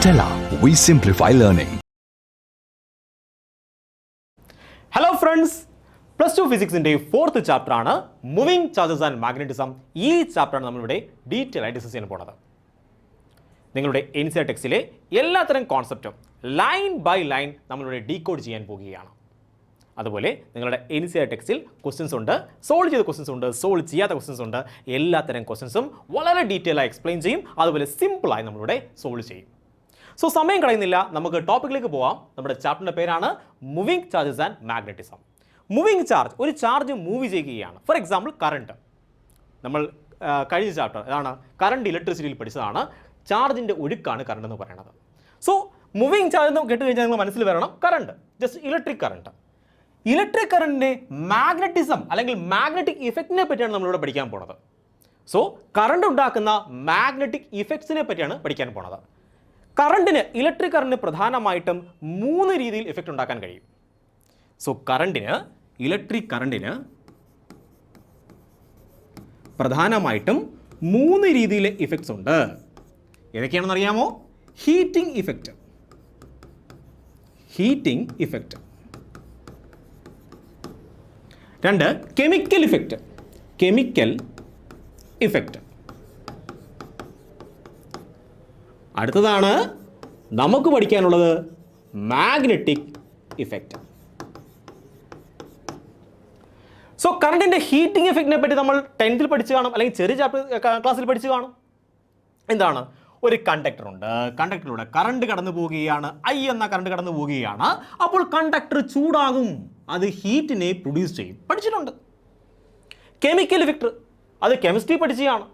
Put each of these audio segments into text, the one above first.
Stella, we simplify learning. Hello friends, +2 ഫിസിക്സിന്റെ 4th chapter ആണ് moving charges and magnetism. ഈ ചാപ്റ്ററാണ് നമ്മളിവിടെ ഡീറ്റെയിൽ ആയി ഡിസ്കസ് ചെയ്യാൻ പോകുന്നത്. നിങ്ങളുടെ എൻസിആർ ടെക്സ്റ്റിലെ എല്ലാത്തരം കോൺസെപ്റ്റും ലൈൻ ബൈ ലൈൻ നമ്മളിവിടെ ഡീകോഡ് ചെയ്യാൻ പോകുകയാണ്. അതുപോലെ നിങ്ങളുടെ എൻസിആർ ടെക്സ്റ്റിൽ ക്വസ്റ്റ്യൻസ് ഉണ്ട്, സോൾവ് ചെയ്ത ക്വസ്റ്റ്യൻസ് ഉണ്ട്, സോൾവ് ചെയ്യാത്ത ക്വസ്റ്റ്യൻസ് ഉണ്ട്. എല്ലാത്തരം ക്വസ്റ്റ്യൻസും വളരെ ഡീറ്റെയിൽ ആയി എക്സ്പ്ലെയിൻ ചെയ്യും, അതുപോലെ സിമ്പിളായി നമ്മളിവിടെ സോൾവ് ചെയ്യും. സോ സമയം കളയുന്നില്ല, നമുക്ക് ടോപ്പിക്കിലേക്ക് പോവാം. നമ്മുടെ ചാപ്റ്ററിൻ്റെ പേരാണ് moving charges and magnetism. Moving charge, ഒരു ചാർജ് മൂവ് ചെയ്യുകയാണ്. For example current. നമ്മൾ കഴിഞ്ഞ ചാപ്റ്റർ അതാണ് കറണ്ട് ഇലക്ട്രിസിറ്റിയിൽ പഠിച്ചതാണ്. ചാർജിൻ്റെ ഒഴുക്കാണ് കറണ്ട് എന്ന് പറയുന്നത്. സോ മൂവിംഗ് ചാർജ് എന്ന് കേട്ട് കഴിഞ്ഞാൽ നിങ്ങൾ മനസ്സിൽ വരണം current, just electric current. Electric കറണ്ടിൻ്റെ മാഗ്നറ്റിസം അല്ലെങ്കിൽ മാഗ്നറ്റിക് ഇഫക്റ്റിനെ പറ്റിയാണ് നമ്മളിവിടെ പഠിക്കാൻ പോണത്. സോ കറണ്ട് ഉണ്ടാക്കുന്ന മാഗ്നറ്റിക് ഇഫക്ട്സിനെ പറ്റിയാണ് പഠിക്കാൻ പോണത്. കറണ്ടിന്, ഇലക്ട്രിക് കറണ്ടിന് പ്രധാനമായിട്ടും 3 രീതിയിൽ ഇഫക്റ്റ് ഉണ്ടാക്കാൻ കഴിയും. സോ ഇലക്ട്രിക് കറണ്ടിന് പ്രധാനമായിട്ടും 3 രീതിയിലെ ഇഫക്ട്സ് ഉണ്ട്. ഏതൊക്കെയാണെന്ന് അറിയാമോ? ഹീറ്റിംഗ് ഇഫക്റ്റ്, രണ്ട് കെമിക്കൽ ഇഫക്റ്റ്, അടുത്തതാണ് നമുക്ക് പഠിക്കാനുള്ളത് മാഗ്നറ്റിക് ഇഫക്റ്റ്. സോ കറണ്ടിൻ്റെ ഹീറ്റിംഗ് ഇഫക്റ്റിനെ പറ്റി നമ്മൾ 10th പഠിച്ചു കാണും, അല്ലെങ്കിൽ ചെറിയ ക്ലാസ്സിൽ പഠിച്ചു കാണും. എന്താണ്? ഒരു കണ്ടക്ടർ ഉണ്ട്, കണ്ടക്ടറിലൂടെ കറണ്ട് കടന്നു പോവുകയാണ്, ഐ എന്ന കറണ്ട് കടന്നു പോവുകയാണ്. അപ്പോൾ കണ്ടക്ടർ ചൂടാകും, അത് ഹീറ്റിനെ പ്രൊഡ്യൂസ് ചെയ്യും, പഠിച്ചിട്ടുണ്ട്. കെമിക്കൽ ഇഫക്റ്റ്, അത് കെമിസ്ട്രി പഠിച്ചതാണ്.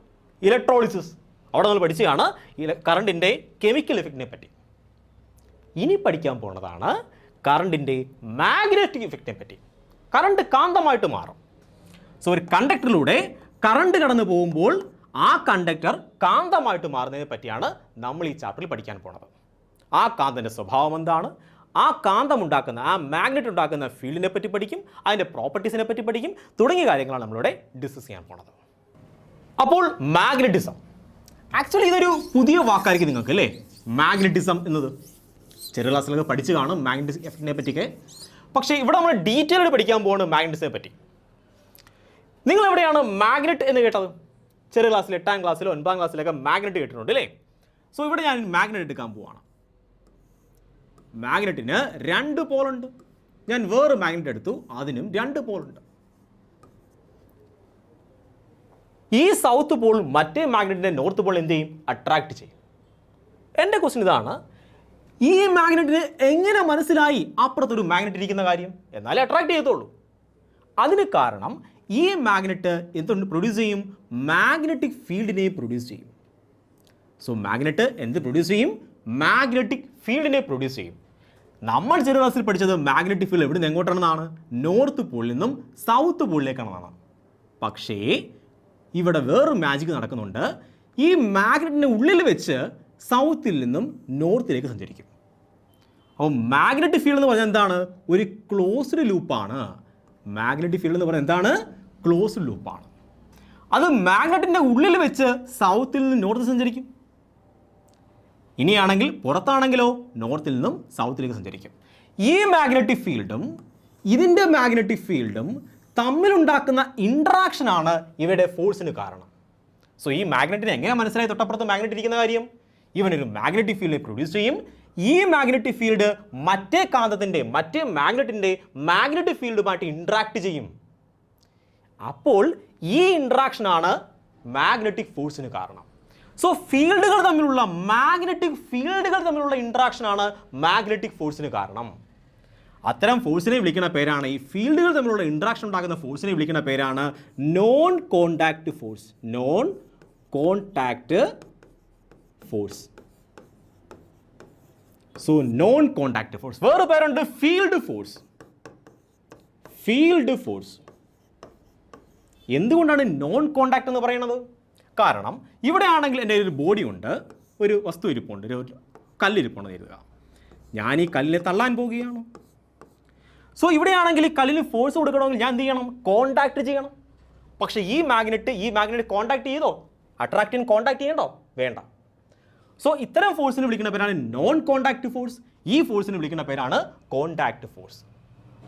ഇലക്ട്രോളിസിസ്, അവിടെ നമ്മൾ പഠിച്ചതാണ് കറണ്ടിൻ്റെ കെമിക്കൽ ഇഫക്റ്റിനെ പറ്റി. ഇനി പഠിക്കാൻ പോകുന്നതാണ് കറണ്ടിൻ്റെ മാഗ്നറ്റിക് ഇഫക്റ്റിനെ പറ്റി. കറണ്ട് കാന്തമായിട്ട് മാറും. സോ ഒരു കണ്ടക്ടറിലൂടെ കറണ്ട് കടന്നു പോകുമ്പോൾ ആ കണ്ടക്ടർ കാന്തമായിട്ട് മാറുന്നതിനെ പറ്റിയാണ് നമ്മൾ ഈ ചാപ്റ്ററിൽ പഠിക്കാൻ പോകുന്നത്. ആ കാന്തൻ്റെ സ്വഭാവം എന്താണ്, ആ കാന്തം ഉണ്ടാക്കുന്ന, ആ മാഗ്നറ്റ് ഉണ്ടാക്കുന്ന ഫീൽഡിനെ പറ്റി പഠിക്കും, അതിൻ്റെ പ്രോപ്പർട്ടീസിനെ പറ്റി പഠിക്കും, തുടങ്ങിയ കാര്യങ്ങളാണ് നമ്മളിവിടെ ഡിസ്കസ് ചെയ്യാൻ പോകുന്നത്. അപ്പോൾ മാഗ്നറ്റിസം, ആക്ച്വലി ഇതൊരു പുതിയ വാക്കായിരിക്കും നിങ്ങൾക്ക് അല്ലേ, മാഗ്നറ്റിസം എന്നത്. ചെറിയ ക്ലാസ്സിലൊക്കെ പഠിച്ചു കാണും മാഗ്നറ്റിക് എഫക്റ്റിനെ പറ്റിയൊക്കെ. പക്ഷേ ഇവിടെ നമ്മൾ ഡീറ്റെയിൽ ആയിട്ട് പഠിക്കാൻ പോകുന്നത് മാഗ്നറ്റിസത്തെ പറ്റി. നിങ്ങൾ എവിടെയാണ് മാഗ്നറ്റ് എന്ന് കേട്ടത്? ചെറിയ ക്ലാസ്സിൽ 8ാം ക്ലാസ്സിലോ 9ാം ക്ലാസ്സിലൊക്കെ മാഗ്നറ്റ് കേട്ടിട്ടുണ്ട് അല്ലേ? സോ ഇവിടെ ഞാൻ മാഗ്നറ്റ് എടുക്കാൻ പോവാണ്. മാഗ്നറ്റിന് 2 പോളുണ്ട്. ഞാൻ വേറെ മാഗ്നറ്റ് എടുത്തു, അതിനും 2 പോളുണ്ട്. ഈ സൗത്ത് പോൾ മറ്റേ മാഗ്നറ്റിൻ്റെ നോർത്ത് പോൾ എന്ത് ചെയ്യും? അട്രാക്റ്റ് ചെയ്യും. എൻ്റെ ക്വസ്റ്റ്യൻ ഇതാണ്, ഈ മാഗ്നറ്റിന് എങ്ങനെ മനസ്സിലായി അപ്പുറത്തൊരു മാഗ്നറ്റ് ഇരിക്കുന്ന കാര്യം? എന്നാലേ അട്രാക്ട് ചെയ്യത്തുള്ളൂ. അതിന് കാരണം ഈ മാഗ്നറ്റ് എന്തുകൊണ്ട് പ്രൊഡ്യൂസ് ചെയ്യും? മാഗ്നറ്റിക് ഫീൽഡിനെ പ്രൊഡ്യൂസ് ചെയ്യും. സോ മാഗ്നറ്റ് എന്ത് പ്രൊഡ്യൂസ് ചെയ്യും? മാഗ്നറ്റിക് ഫീൽഡിനെ പ്രൊഡ്യൂസ് ചെയ്യും. നമ്മൾ ചെറിയ ക്ലാസ്സിൽ പഠിച്ചത് മാഗ്നറ്റിക് ഫീൽഡ് എവിടെ നിന്ന് എങ്ങോട്ടാണെന്നാണ്? നോർത്ത് പോളിൽ നിന്നും സൗത്ത് പോളിലേക്കാണെന്നാണ്. പക്ഷേ ഇവിടെ വേറൊരു മാജിക് നടക്കുന്നുണ്ട്. ഈ മാഗ്നറ്റിൻ്റെ ഉള്ളിൽ വെച്ച് സൗത്തിൽ നിന്നും നോർത്തിലേക്ക് സഞ്ചരിക്കും. അപ്പോൾ മാഗ്നറ്റിക് ഫീൽഡ് എന്ന് പറഞ്ഞാൽ എന്താണ്? ഒരു ക്ലോസ്ഡ് ലൂപ്പാണ്. മാഗ്നറ്റിക് ഫീൽഡ് എന്ന് പറഞ്ഞാൽ എന്താണ്? ക്ലോസ്ഡ് ലൂപ്പാണ്. അത് മാഗ്നറ്റിൻ്റെ ഉള്ളിൽ വെച്ച് സൗത്തിൽ നിന്ന് നോർത്ത് സഞ്ചരിക്കും. ഇനിയാണെങ്കിൽ പുറത്താണെങ്കിലോ നോർത്തിൽ നിന്നും സൗത്തിലേക്ക് സഞ്ചരിക്കും. ഈ മാഗ്നറ്റിക് ഫീൽഡും ഇതിൻ്റെ മാഗ്നറ്റിക് ഫീൽഡും തമ്മിലുണ്ടാക്കുന്ന ഇൻട്രാക്ഷനാണ് ഇവയുടെ ഫോഴ്സിന് കാരണം. സോ ഈ മാഗ്നറ്റിനെ എങ്ങനെ മനസ്സിലായി തൊട്ടപ്പുറത്ത് മാഗ്നറ്റ് ഇരിക്കുന്ന കാര്യം? ഇവനൊരു മാഗ്നറ്റിക് ഫീൽഡിനെ പ്രൊഡ്യൂസ് ചെയ്യും. ഈ മാഗ്നറ്റിക് ഫീൽഡ് മറ്റേ കാന്തത്തിൻ്റെ, മറ്റേ മാഗ്നറ്റിൻ്റെ മാഗ്നറ്റിക് ഫീൽഡുമായിട്ട് ഇൻട്രാക്ട് ചെയ്യും. അപ്പോൾ ഈ ഇൻട്രാക്ഷനാണ് മാഗ്നറ്റിക് ഫോഴ്സിന് കാരണം. സോ ഫീൽഡുകൾ തമ്മിലുള്ള, മാഗ്നറ്റിക് ഫീൽഡുകൾ തമ്മിലുള്ള ഇൻട്രാക്ഷനാണ് മാഗ്നറ്റിക് ഫോഴ്സിന് കാരണം. അത്തരം ഫോഴ്സിനെ വിളിക്കുന്ന പേരാണ്, ഈ ഫീൽഡുകൾ തമ്മിലുള്ള ഇൻട്രാക്ഷൻ ഉണ്ടാക്കുന്ന ഫോഴ്സിനെ വിളിക്കുന്ന പേരാണ് non contact force. Non contact force. So non contact force. വേറെ പേരുണ്ട് ഫീൽഡ് ഫോഴ്സ്. Field force. എന്തുകൊണ്ടാണ് നോൺ കോണ്ടാക്ട് എന്ന് പറയുന്നത്? കാരണം ഇവിടെ ആണെങ്കിൽ എൻ്റെ ഒരു ബോഡി ഉണ്ട്, ഒരു വസ്തു ഇരിപ്പുണ്ട്, ഒരു കല്ലിരിപ്പുണ്ട് കരുതുക. ഞാൻ ഈ കല്ലിനെ തള്ളാൻ പോവുകയാണ്. സോ ഇവിടെയാണെങ്കിൽ ഈ കല്ലിന് ഫോഴ്സ് കൊടുക്കണമെങ്കിൽ ഞാൻ എന്ത് ചെയ്യണം? കോണ്ടാക്ട് ചെയ്യണം. പക്ഷേ ഈ മാഗ്നറ്റ് കോണ്ടാക്ട് ചെയ്തോ? അട്രാക്റ്റിന് കോണ്ടാക്ട് ചെയ്യണ്ടോ? വേണ്ട. സോ ഇത്തരം ഫോഴ്സിന് വിളിക്കുന്ന പേരാണ് നോൺ കോണ്ടാക്ട് ഫോഴ്സ്. ഈ ഫോഴ്സിന് വിളിക്കുന്ന പേരാണ് കോണ്ടാക്ട് ഫോഴ്സ്.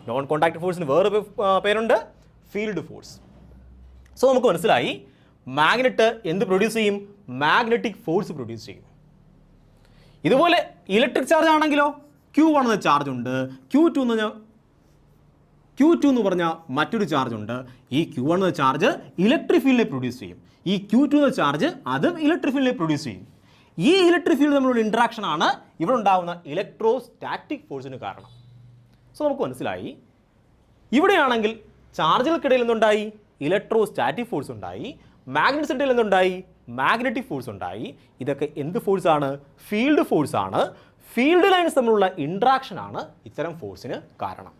നോൺ കോണ്ടാക്ട് ഫോഴ്സിന് വേറെ പേരുണ്ട്, ഫീൽഡ് ഫോഴ്സ്. സോ നമുക്ക് മനസ്സിലായി മാഗ്നറ്റ് എന്ത് പ്രൊഡ്യൂസ് ചെയ്യും? മാഗ്നറ്റിക് ഫോഴ്സ് പ്രൊഡ്യൂസ് ചെയ്യും. ഇതുപോലെ ഇലക്ട്രിക് ചാർജ് ആണെങ്കിലോ Q1 എന്ന ചാർജ് ഉണ്ട്, Q2 എന്ന് പറഞ്ഞാൽ മറ്റൊരു ചാർജ് ഉണ്ട്. ഈ Q1 എന്ന ചാർജ് ഇലക്ട്രിക് ഫീൽഡിനെ പ്രൊഡ്യൂസ് ചെയ്യും. ഈ Q2 എന്ന ചാർജ് അതും ഇലക്ട്രിക് ഫീൽഡിനെ പ്രൊഡ്യൂസ് ചെയ്യും. ഈ ഇലക്ട്രിക് ഫീൽഡ് തമ്മിലുള്ള ഇൻട്രാക്ഷൻ ആണ് ഇവിടെ ഉണ്ടാകുന്ന ഇലക്ട്രോസ്റ്റാറ്റിക് ഫോഴ്സിന് കാരണം. സോ നമുക്ക് മനസ്സിലായി ഇവിടെയാണെങ്കിൽ ചാർജുകൾക്കിടയിൽ എന്തുണ്ടായി? ഇലക്ട്രോസ്റ്റാറ്റിക് ഫോഴ്സ് ഉണ്ടായി. മാഗ്നറ്റ്സിൻ്റെ ഇടയിൽ എന്തുണ്ടായി? മാഗ്നറ്റിക് ഫോഴ്സ് ഉണ്ടായി. ഇതൊക്കെ എന്ത് ഫോഴ്സ് ആണ്? ഫീൽഡ് ഫോഴ്സ് ആണ്. ഫീൽഡ് ലൈൻസ് തമ്മിലുള്ള ഇൻട്രാക്ഷൻ ആണ് ഇത്തരം ഫോഴ്സിന് കാരണം.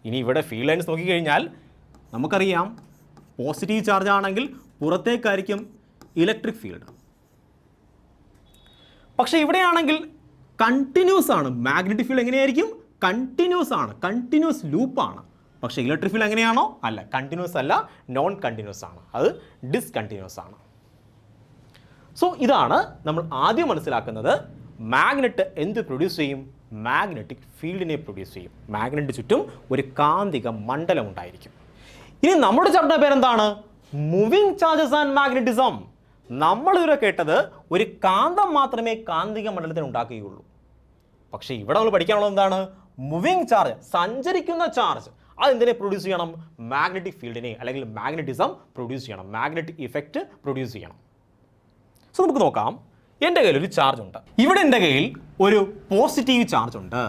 ഇനി ഇവിടെ ഫീൽഡ് ലൈൻസ് നോക്കിക്കഴിഞ്ഞാൽ നമുക്കറിയാം പോസിറ്റീവ് ചാർജ് ആണെങ്കിൽ പുറത്തേക്കായിരിക്കും ഇലക്ട്രിക് ഫീൽഡ്. പക്ഷേ ഇവിടെയാണെങ്കിൽ കണ്ടിന്യൂസ് ആണ്. മാഗ്നറ്റിക് ഫീൽഡ് എങ്ങനെയായിരിക്കും? കണ്ടിന്യൂസ് ആണ്, കണ്ടിന്യൂസ് ലൂപ്പാണ്. പക്ഷേ ഇലക്ട്രിക് ഫീൽഡ് എങ്ങനെയാണോ? അല്ല, കണ്ടിന്യൂസ് അല്ല, നോൺ കണ്ടിന്യൂസ് ആണ്. അത് ഡിസ്കണ്ടിന്യൂസ് ആണ്. സോ ഇതാണ് നമ്മൾ ആദ്യം മനസ്സിലാക്കുന്നത്. മാഗ്നറ്റ് എന്ത് പ്രൊഡ്യൂസ് ചെയ്യും? മാഗ്നറ്റിക് ഫീൽഡിനെ പ്രൊഡ്യൂസ് ചെയ്യും. മാഗ്നറ്റിന് ചുറ്റും ഒരു കാന്തിക മണ്ഡലം ഉണ്ടായിരിക്കും. ഇനി നമ്മുടെ ചാപ്റ്റർ പേരെന്താണ്? Moving charges and magnetism. നമ്മളിതുവരെ കേട്ടത് ഒരു കാന്തം മാത്രമേ കാന്തിക മണ്ഡലത്തിന് ഉണ്ടാക്കുകയുള്ളൂ. പക്ഷേ ഇവിടെ നമ്മൾ പഠിക്കാനുള്ളത് എന്താണ്? മൂവിങ് ചാർജ്, സഞ്ചരിക്കുന്ന ചാർജ്. അതെന്തിനെ പ്രൊഡ്യൂസ് ചെയ്യണം? മാഗ്നറ്റിക് ഫീൽഡിനെ അല്ലെങ്കിൽ മാഗ്നറ്റിസം പ്രൊഡ്യൂസ് ചെയ്യണം, മാഗ്നറ്റിക് ഇഫക്റ്റ് പ്രൊഡ്യൂസ് ചെയ്യണം. സോ നമുക്ക് നോക്കാം. എൻ്റെ കയ്യിൽ ഒരു ചാർജ് ഉണ്ട്. ഇവിടെ എൻ്റെ കയ്യിൽ ഒരു പോസിറ്റീവ് ചാർജ് ഉണ്ട്,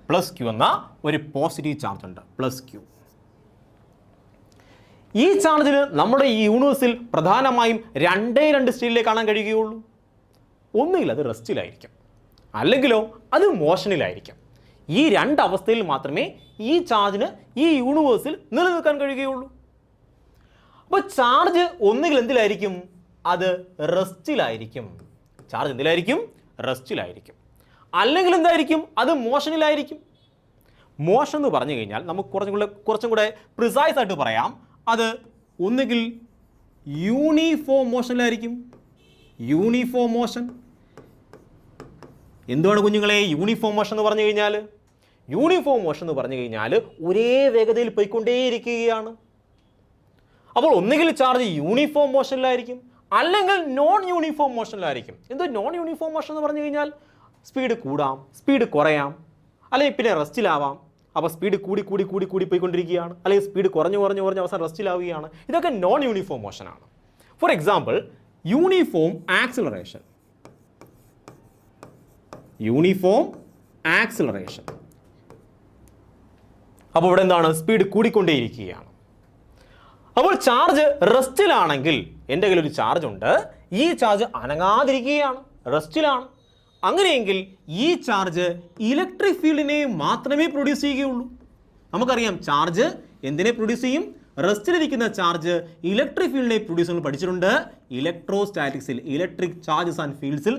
+Q എന്ന ഒരു പോസിറ്റീവ് ചാർജ് ഉണ്ട്, +Q. ഈ ചാർജിന് നമ്മുടെ ഈ യൂണിവേഴ്സിൽ പ്രധാനമായും രണ്ടേ സ്റ്റേറ്റിലേക്ക് കാണാൻ കഴിയുകയുള്ളൂ. ഒന്നുകിൽ അത് റെസ്റ്റിലായിരിക്കും, അല്ലെങ്കിലോ അത് മോഷനിലായിരിക്കും. ഈ രണ്ട് അവസ്ഥയിൽ മാത്രമേ ഈ ചാർജിന് ഈ യൂണിവേഴ്സിൽ നിലനിൽക്കാൻ കഴിയുകയുള്ളൂ. അപ്പോൾ ചാർജ് ഒന്നുകിൽ എന്തിലായിരിക്കും? അത് റെസ്റ്റിലായിരിക്കും. ചാർജ് എന്തിലായിരിക്കും? റെസ്റ്റിലായിരിക്കും. അല്ലെങ്കിൽ എന്തായിരിക്കും? അത് മോഷനിലായിരിക്കും. മോഷൻ എന്ന് പറഞ്ഞു കഴിഞ്ഞാൽ നമുക്ക് കുറച്ചും കൂടെ പ്രിസൈസ് ആയിട്ട് പറയാം. അത് ഒന്നുകിൽ യൂണിഫോം മോഷനിലായിരിക്കും. Uniform motion. എന്തുവാണ് കുഞ്ഞുങ്ങളെ യൂണിഫോം മോഷൻ എന്ന് പറഞ്ഞു കഴിഞ്ഞാൽ? യൂണിഫോം മോഷൻ എന്ന് പറഞ്ഞു കഴിഞ്ഞാൽ ഒരേ വേഗതയിൽ പോയിക്കൊണ്ടേയിരിക്കുകയാണ്. അപ്പോൾ ഒന്നുകിൽ ചാർജ് യൂണിഫോം മോഷനിലായിരിക്കും, അല്ലെങ്കിൽ നോൺ യൂണിഫോം മോഷനിലായിരിക്കും. എന്തോ നോൺ യൂണിഫോം മോഷൻ എന്ന് പറഞ്ഞു കഴിഞ്ഞാൽ സ്പീഡ് കൂടാം, സ്പീഡ് കുറയാം, അല്ലെങ്കിൽ പിന്നെ റെസ്റ്റിലാവാം. അപ്പോൾ സ്പീഡ് കൂടി പോയിക്കൊണ്ടിരിക്കുകയാണ്, അല്ലെങ്കിൽ സ്പീഡ് കുറഞ്ഞ് അവസാനം റെസ്റ്റിലാവുകയാണ്. ഇതൊക്കെ നോൺ യൂണിഫോം മോഷനാണ്. For example, uniform acceleration. Uniform acceleration. അപ്പോൾ ഇവിടെ എന്താണ്? സ്പീഡ് കൂടിക്കൊണ്ടേയിരിക്കുകയാണ്. അപ്പോൾ ചാർജ് റെസ്റ്റിലാണെങ്കിൽ, എൻ്റെ കയ്യിൽ ഒരു ചാർജ് ഉണ്ട്, ഈ ചാർജ് അനങ്ങാതിരിക്കുകയാണ്, റെസ്റ്റിലാണ്. അങ്ങനെയെങ്കിൽ ഈ ചാർജ് ഇലക്ട്രിക് ഫീൽഡിനെ മാത്രമേ പ്രൊഡ്യൂസ് ചെയ്യുകയുള്ളൂ. നമുക്കറിയാം ചാർജ് എന്തിനെ പ്രൊഡ്യൂസ് ചെയ്യും? റെസ്റ്റിലിരിക്കുന്ന ചാർജ് ഇലക്ട്രിക് ഫീൽഡിനെ പ്രൊഡ്യൂസ് ചെയ്യുന്നത് പഠിച്ചിട്ടുണ്ട് ഇലക്ട്രോസ്റ്റാറ്റിക്സിൽ, ഇലക്ട്രിക് ചാർജസ് ആൻഡ് ഫീൽഡ്സിൽ.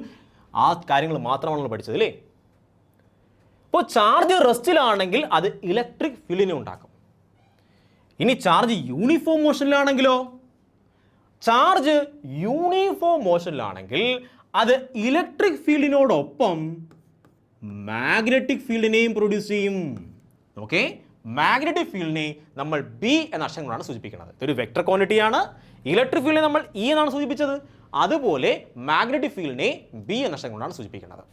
ആ കാര്യങ്ങൾ മാത്രമാണ് നമ്മൾ പഠിച്ചത് അല്ലേ? അപ്പോൾ ചാർജ് റെസ്റ്റിലാണെങ്കിൽ അത് ഇലക്ട്രിക് ഫീൽഡിനെ ഉണ്ടാക്കും. ഇനി ചാർജ് യൂണിഫോം മോഷനിലാണെങ്കിലോ? ചാർജ് യൂണിഫോം മോഷനിലാണെങ്കിൽ അത് ഇലക്ട്രിക് ഫീൽഡിനോടൊപ്പം മാഗ്നറ്റിക് ഫീൽഡിനെയും പ്രൊഡ്യൂസ് ചെയ്യും. ഓക്കെ, മാഗ്നറ്റിക് ഫീൽഡിനെ നമ്മൾ B എന്ന അക്ഷരം കൊണ്ടാണ് സൂചിപ്പിക്കുന്നത്. ഇതൊരു വെക്ടർ ക്വാണ്ടിറ്റിയാണ്. ഇലക്ട്രിക് ഫീൽഡിനെ നമ്മൾ E എന്നാണ് സൂചിപ്പിച്ചത്. അതുപോലെ മാഗ്നറ്റിക് ഫീൽഡിനെ B എന്ന അക്ഷരം കൊണ്ടാണ് സൂചിപ്പിക്കുന്നത്.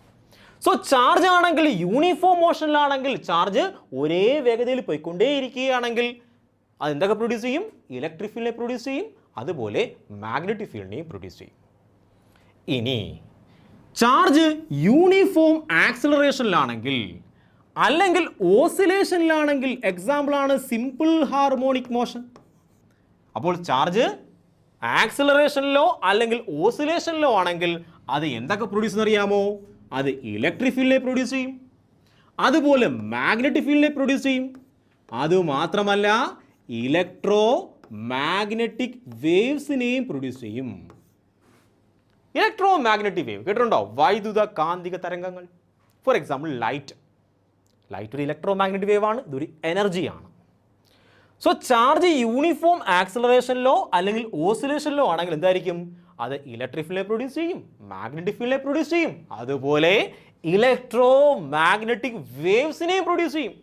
സോ ചാർജ് ആണെങ്കിൽ യൂണിഫോം മോഷനിലാണെങ്കിൽ, ചാർജ് ഒരേ വേഗതയിൽ പോയിക്കൊണ്ടേയിരിക്കുകയാണെങ്കിൽ അതെന്തൊക്കെ പ്രൊഡ്യൂസ് ചെയ്യും? ഇലക്ട്രിക് ഫീൽഡിനെ പ്രൊഡ്യൂസ് ചെയ്യും, അതുപോലെ മാഗ്നറ്റിക് ഫീൽഡിനെയും പ്രൊഡ്യൂസ് ചെയ്യും. ഇനി ചാർജ് യൂണിഫോം ആക്സിലറേഷനിലാണെങ്കിൽ അല്ലെങ്കിൽ ഓസിലേഷനിലാണെങ്കിൽ, എക്സാമ്പിളാണ് സിമ്പിൾ ഹാർമോണിക് മോഷൻ. അപ്പോൾ ചാർജ് ആക്സിലറേഷനിലോ അല്ലെങ്കിൽ ഓസിലേഷനിലോ ആണെങ്കിൽ അത് എന്തൊക്കെ പ്രൊഡ്യൂസ് എന്നറിയാമോ? അത് ഇലക്ട്രിക് ഫീൽഡിനെ പ്രൊഡ്യൂസ് ചെയ്യും, അതുപോലെ മാഗ്നറ്റിക് ഫീൽഡിനെ പ്രൊഡ്യൂസ് ചെയ്യും. അതുമാത്രമല്ല ഇലക്ട്രോ മാഗ്നറ്റിക് വേവ്സിനെയും പ്രൊഡ്യൂസ് ചെയ്യും. ഇലക്ട്രോ മാഗ്നറ്റിക് വേവ് കേട്ടിട്ടുണ്ടോ? വൈദ്യുത കാന്തിക തരംഗങ്ങൾ. ഫോർ എക്സാമ്പിൾ ലൈറ്റ് ഒരു ഇലക്ട്രോ മാഗ്നറ്റിക് വേവ് ആണ്, ഇതൊരു എനർജിയാണ്. സോ ചാർജ് യൂണിഫോം ആക്സിലറേഷനിലോ അല്ലെങ്കിൽ ഓസിലേഷനിലോ ആണെങ്കിൽ എന്തായിരിക്കും? അത് ഇലക്ട്രിക് ഫീൽഡിനെ പ്രൊഡ്യൂസ് ചെയ്യും, മാഗ്നറ്റിക് ഫീൽഡിനെ പ്രൊഡ്യൂസ് ചെയ്യും, അതുപോലെ ഇലക്ട്രോ മാഗ്നറ്റിക് വേവ്സിനെയും പ്രൊഡ്യൂസ് ചെയ്യും.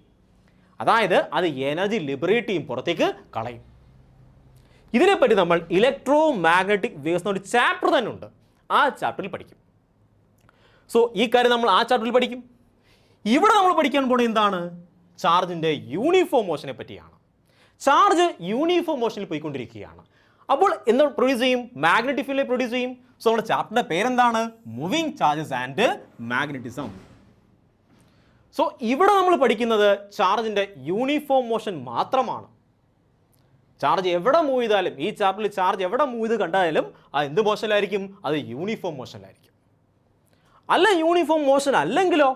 അതായത് അത് എനർജി ലിബറേറ്റ് ചെയ്യും, പുറത്തേക്ക് കളയും. ഇതിനെപ്പറ്റി നമ്മൾ ഇലക്ട്രോ മാഗ്നറ്റിക് വേവ്സ് എന്നൊരു ചാപ്റ്റർ തന്നെ ഉണ്ട്, ആ ചാപ്റ്ററിൽ പഠിക്കും. സോ ഈ കാര്യം നമ്മൾ ആ ചാപ്റ്ററിൽ പഠിക്കും. ഇവിടെ നമ്മൾ പഠിക്കാൻ പോകുന്നത് എന്താണ്? ചാർജിൻ്റെ യൂണിഫോം മോഷനെ പറ്റിയാണ്. ചാർജ് യൂണിഫോം മോഷനിൽ പോയിക്കൊണ്ടിരിക്കുകയാണ്. അപ്പോൾ എന്ത് പ്രൊഡ്യൂസ് ചെയ്യും? മാഗ്നറ്റിക് ഫീൽഡിനെ പ്രൊഡ്യൂസ് ചെയ്യും. സോ നമ്മുടെ ചാപ്റ്ററിൻ്റെ പേരെന്താണ്? Moving charges and magnetism. So ഇവിടെ നമ്മൾ പഠിക്കുന്നത് ചാർജിൻ്റെ യൂണിഫോം മോഷൻ മാത്രമാണ്. ചാർജ് എവിടെ മൂവ് ചെയ്താലും, ഈ ചാപ്റ്ററിൽ ചാർജ് എവിടെ മൂവ് ചെയ്ത് കണ്ടാലും അത് എന്ത് മോഷനിലായിരിക്കും? അത് യൂണിഫോം മോഷനിലായിരിക്കും. അല്ല യൂണിഫോം മോഷൻ അല്ലെങ്കിലോ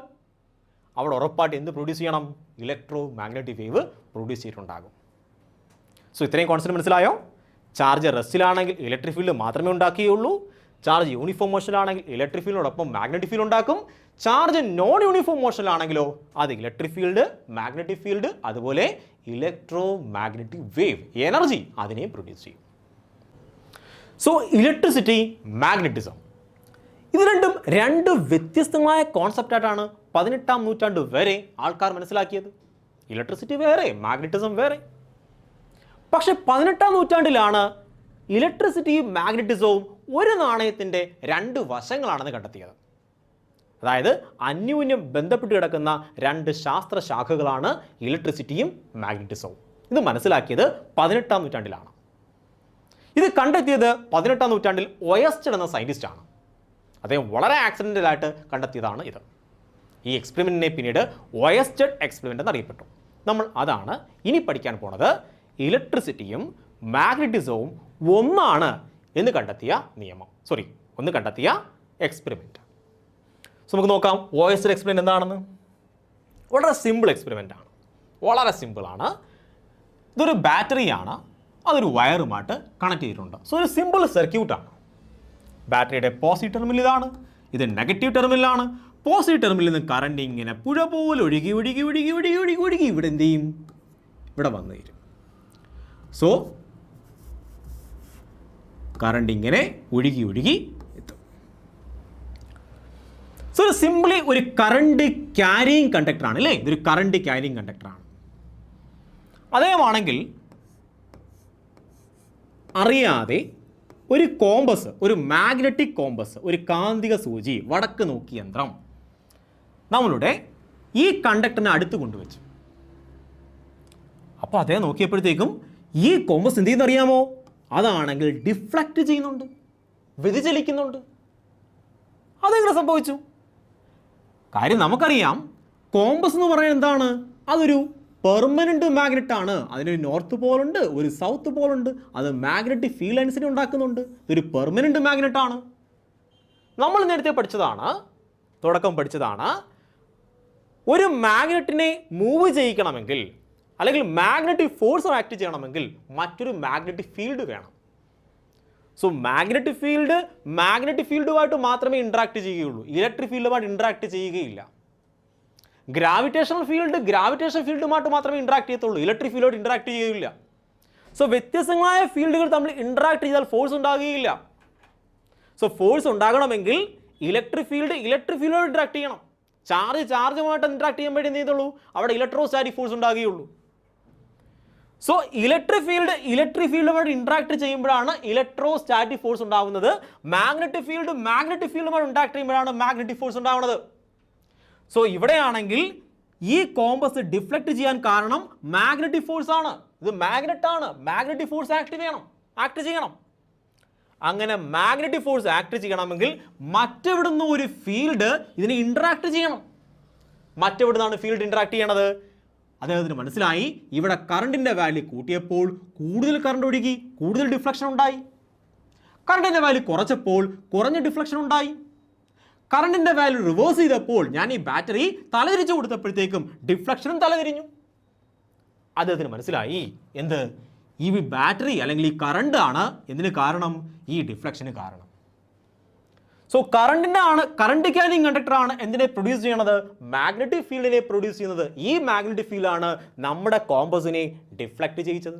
അവിടെ ഉറപ്പായിട്ട് എന്ത് പ്രൊഡ്യൂസ് ചെയ്യണം? ഇലക്ട്രോ മാഗ്നറ്റിക് വേവ് പ്രൊഡ്യൂസ് ചെയ്തിട്ടുണ്ടാകും. സോ ഇത്രയും കോൺസെപ്റ്റ് മനസ്സിലായോ? ചാർജ് റെസ്റ്റിലാണെങ്കിൽ ഇലക്ട്രിക് ഫീൽഡ് മാത്രമേ ഉണ്ടാക്കുകയുള്ളൂ. ചാർജ് യൂണിഫോം മോഷനിലാണെങ്കിൽ ഇലക്ട്രിക് ഫീൽഡിനോടൊപ്പം മാഗ്നറ്റിക് ഫീൽഡ് ഉണ്ടാക്കും. ചാർജ് നോൺ യൂണിഫോം മോഷനിലാണെങ്കിലോ അത് ഇലക്ട്രിക് ഫീൽഡ്, മാഗ്നറ്റിക് ഫീൽഡ്, അതുപോലെ ഇലക്ട്രോ മാഗ്നറ്റിക് വേവ് എനർജി അതിനെയും പ്രൊഡ്യൂസ് ചെയ്യും. സോ ഇലക്ട്രിസിറ്റി, മാഗ്നറ്റിസം, ഇത് രണ്ടും രണ്ട് വ്യത്യസ്തമായ കോൺസെപ്റ്റായിട്ടാണ് 18-ാം നൂറ്റാണ്ട് വരെ ആൾക്കാർ മനസ്സിലാക്കിയത്. ഇലക്ട്രിസിറ്റി വേറെ, മാഗ്നറ്റിസം വേറെ. പക്ഷെ 18-ാം നൂറ്റാണ്ടിലാണ് ഇലക്ട്രിസിറ്റിയും മാഗ്നറ്റിസവും ഒരു നാണയത്തിൻ്റെ രണ്ട് വശങ്ങളാണെന്ന് കണ്ടെത്തിയത്. അതായത് അന്യോന്യം ബന്ധപ്പെട്ട് കിടക്കുന്ന രണ്ട് ശാസ്ത്രശാഖകളാണ് ഇലക്ട്രിസിറ്റിയും മാഗ്നറ്റിസവും. ഇത് മനസ്സിലാക്കിയത് 18-ാം നൂറ്റാണ്ടിലാണ്. ഇത് കണ്ടെത്തിയത് 18-ാം നൂറ്റാണ്ടിൽ ഒയസ്റ്റഡ് എന്ന സയൻറ്റിസ്റ്റാണ്. അദ്ദേഹം വളരെ ആക്സിഡൻ്റലായിട്ട് കണ്ടെത്തിയതാണ് ഇത്. ഈ എക്സ്പെരിമെൻറ്റിനെ പിന്നീട് ഒയസ്റ്റഡ് എക്സ്പെരിമെൻ്റ് എന്നറിയപ്പെട്ടു. നമ്മൾ അതാണ് ഇനി പഠിക്കാൻ പോണത്. ഇലക്ട്രിസിറ്റിയും മാഗ്നറ്റിസവും ഒന്നാണ് എന്ന് കണ്ടെത്തിയ കണ്ടെത്തിയ എക്സ്പെരിമെൻറ്റ്. സോ നമുക്ക് നോക്കാം ഒയസ്റ്റഡ് എക്സ്പെരിമെൻറ്റ് എന്താണെന്ന്. വളരെ സിമ്പിൾ എക്സ്പെരിമെൻ്റ് ആണ്, വളരെ സിമ്പിളാണ്. ഇതൊരു ബാറ്ററിയാണ്, അതൊരു വയറുമായിട്ട് കണക്ട് ചെയ്തിട്ടുണ്ട്. സോ ഒരു സിമ്പിൾ സർക്യൂട്ടാണ്. ബാറ്ററിയുടെ പോസിറ്റീവ് ടെർമിനൽ ഇതാണ്, ഇത് നെഗറ്റീവ് ടെർമിനലാണ്. പോസിറ്റീവ് ടെർമിനലിൽ നിന്ന് കറണ്ട് ഇങ്ങനെ പുഴ പോലെ ഒഴുകി ഒഴുകി ഒഴുകി ഒഴുകി ഒഴുകി ഒഴുകി ഇവിടെ എന്ത് ചെയ്യും? ഇവിടെ വന്നു തരും. സോ കറണ്ട് ഇങ്ങനെ ഒഴുകി ഒഴുകി എത്തും. സോ ഇത് സിംപ്ലി ഒരു കറണ്ട് ക്യാരിയിങ് കണ്ടക്ടറാണ് അല്ലേ? ഇതൊരു കറണ്ട് ക്യാരിയിങ് കണ്ടക്ടറാണ്. അതേമാണെങ്കിൽ അറിയാതെ ഒരു കോമ്പസ്, ഒരു മാഗ്നറ്റിക് കോമ്പസ്, ഒരു കാന്തിക സൂചി, വടക്ക് നോക്കി യന്ത്രം നമ്മളുടെ ഈ കണ്ടക്ടറിനെ അടുത്ത് കൊണ്ടുവച്ചു. അപ്പോൾ അതേ നോക്കിയപ്പോഴത്തേക്കും ഈ കോമ്പസ് എന്ത് ചെയ്യുന്ന അറിയാമോ? അതാണെങ്കിൽ ഡിഫ്ലക്റ്റ് ചെയ്യുന്നുണ്ട്, വ്യതിചലിക്കുന്നുണ്ട്. അതെങ്ങനെ സംഭവിച്ചു? കാര്യം നമുക്കറിയാം, കോമ്പസ് എന്ന് പറയുന്നത് എന്താണ്? അതൊരു പെർമനന്റ് മാഗ്നറ്റ് ആണ്. അതിനൊരു നോർത്ത് പോളുണ്ട്, ഒരു സൗത്ത് പോളുണ്ട്. അത് മാഗ്നറ്റിക് ഫീൽഡ് ലൈൻസിനെ ഉണ്ടാക്കുന്നുണ്ട്. ഇതൊരു പെർമനന്റ് മാഗ്നറ്റ് ആണ്. നമ്മൾ നേരത്തെ തുടക്കം പഠിച്ചതാണ് ഒരു മാഗ്നറ്റിനെ മൂവ് ചെയ്യിക്കണമെങ്കിൽ അല്ലെങ്കിൽ മാഗ്നറ്റിക് ഫോഴ്സ് ആക്ട് ചെയ്യണമെങ്കിൽ മറ്റൊരു മാഗ്നറ്റിക് ഫീൽഡ് വേണം. സോ മാഗ്നറ്റിക് ഫീൽഡുമായിട്ട് മാത്രമേ ഇൻട്രാക്ട് ചെയ്യുകയുള്ളൂ, ഇലക്ട്രിക് ഫീൽഡുമായിട്ട് ഇൻട്രാക്ട് ചെയ്യുകയില്ല. ഗ്രാവിറ്റേഷണൽ ഫീൽഡുമായിട്ട് മാത്രമേ ഇൻട്രാക്ട് ചെയ്യത്തുള്ളൂ, ഇലക്ട്രിക് ഫീൽഡോട് ഇൻട്രാക്ട് ചെയ്യുകയില്ല. സോ വ്യത്യസ്തങ്ങളായ ഫീൽഡുകൾ തമ്മിൽ ഇൻട്രാക്ട് ചെയ്താൽ ഫോഴ്സ് ഉണ്ടാകുകയില്ല. സോ ഫോഴ്സ് ഉണ്ടാകണമെങ്കിൽ ഇലക്ട്രിക് ഫീൽഡോട് ഇൻട്രാക്ട് ചെയ്യണം. ചാർജുമായിട്ട് ഇൻട്രാക്ട് ചെയ്യുമ്പോഴേ എന്ത് ചെയ്തുള്ളൂ? അവിടെ ഇലക്ട്രോസ്റ്റാറ്റിക് ഫോഴ്സ് ഉണ്ടാകുകയുള്ളൂ. സോ ഇലക്ട്രിക് ഫീൽഡുമായിട്ട് ഇൻട്രാക്ട് ചെയ്യുമ്പോഴാണ് ഇലക്ട്രോസ്റ്റാറ്റിക് ഫോഴ്സ് ഉണ്ടാകുന്നത്. മാഗ്നറ്റിക് ഫീൽഡുമായിട്ട് ഇൻട്രാക്ട് ചെയ്യുമ്പോഴാണ് മാഗ്നറ്റിക് ഫോഴ്സ് ഉണ്ടാകുന്നത്. സോ ഇവിടെയാണെങ്കിൽ ഈ കോമ്പസ് ഡിഫ്ലക്റ്റ് ചെയ്യാൻ കാരണം മാഗ്നറ്റിക് ഫോഴ്സ് ആണ്. ഇത് മാഗ്നറ്റ് ആണ്, മാഗ്നറ്റിക് ഫോഴ്സ് ആക്ട് ചെയ്യണം. അങ്ങനെ മാഗ്നറ്റിക് ഫോഴ്സ് ആക്ട് ചെയ്യണമെങ്കിൽ മറ്റെവിടുന്ന് ഒരു ഫീൽഡ് ഇതിനെ ഇൻട്രാക്ട് ചെയ്യണം. മറ്റെവിടുന്നാണ് ഫീൽഡ് ഇൻട്രാക്ട് ചെയ്യണത്? അദ്ദേഹത്തിന് മനസ്സിലായി, ഇവിടെ കറണ്ടിൻ്റെ വാല്യൂ കൂട്ടിയപ്പോൾ കൂടുതൽ കറണ്ട് ഒഴുകി, കൂടുതൽ ഡിഫ്ലക്ഷൻ ഉണ്ടായി. കറണ്ടിൻ്റെ വാല്യൂ കുറച്ചപ്പോൾ കുറഞ്ഞ ഡിഫ്ലക്ഷൻ ഉണ്ടായി. കറണ്ടിൻ്റെ വാല്യൂ റിവേഴ്സ് ചെയ്തപ്പോൾ ഞാൻ ഈ ബാറ്ററി തലതിരിച്ചു കൊടുത്തപ്പോഴത്തേക്കും ഡിഫ്ലക്ഷനും തലതിരിഞ്ഞു. അദ്ദേഹത്തിന് മനസ്സിലായി എന്ത്? ഈ ബാറ്ററി അല്ലെങ്കിൽ ഈ കറണ്ട് ആണ് എന്തിന് കാരണം? ഈ ഡിഫ്ലക്ഷന് കാരണം. സോ കറണ്ട് ക്യാരിയിങ് കണ്ടക്ടർ ആണ് എന്തിനെ പ്രൊഡ്യൂസ് ചെയ്യണത്? മാഗ്നറ്റിക് ഫീൽഡിനെ പ്രൊഡ്യൂസ് ചെയ്യുന്നത്. ഈ മാഗ്നറ്റിക് ഫീൽഡാണ് നമ്മുടെ കോമ്പസിനെ ഡിഫ്ലക്റ്റ് ചെയ്യിച്ചത്.